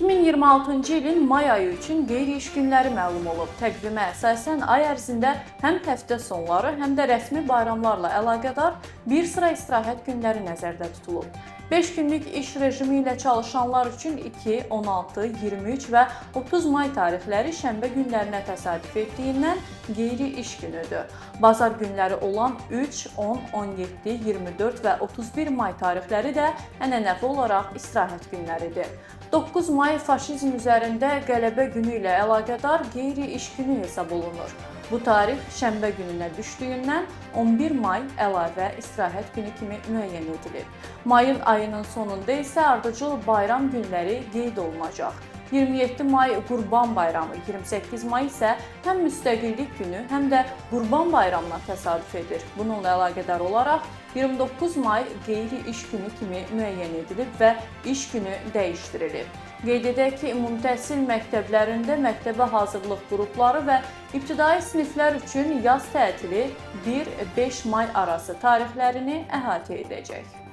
2026-cı ilin may ayı üçün qeyri-iş günləri məlum olub. Təqvimə əsasən ay ərzində həm həftə sonları, həm də rəsmi bayramlarla əlaqədar bir sıra istirahət günləri nəzərdə tutulub. 5 günlük iş rejimi ilə çalışanlar üçün 2, 16, 23 və 30 may tarixləri şənbə günlərinə təsadüf etdiyindən qeyri-iş günüdür. Bazar günləri olan 3, 10, 17, 24 və 31 may tarixləri də ənənəvi olaraq istirahət günləridir. 9 may faşizm üzərində qələbə günü ilə əlaqədar qeyri-iş günü hesab olunur. Bu tarix şənbə gününə düşdüyündən 11 may əlavə istirahət günü kimi müəyyən edilib. Mayın ayının sonunda isə ardıcıl bayram günləri qeyd olunacaq. 27 may Qurban Bayramı, 28 may isə həm Müstəqillik günü, həm də Qurban Bayramına təsadüf edir. Bununla əlaqədar olaraq 29 may qeyri-iş günü kimi müəyyən edilib və iş günü dəyişdirilib. Qeyd edək ki, ümumi təhsil məktəblərində məktəbə hazırlıq qrupları və ibtidai siniflər üçün yaz tətili 1-5 may arası tarixlərini əhatə edəcək.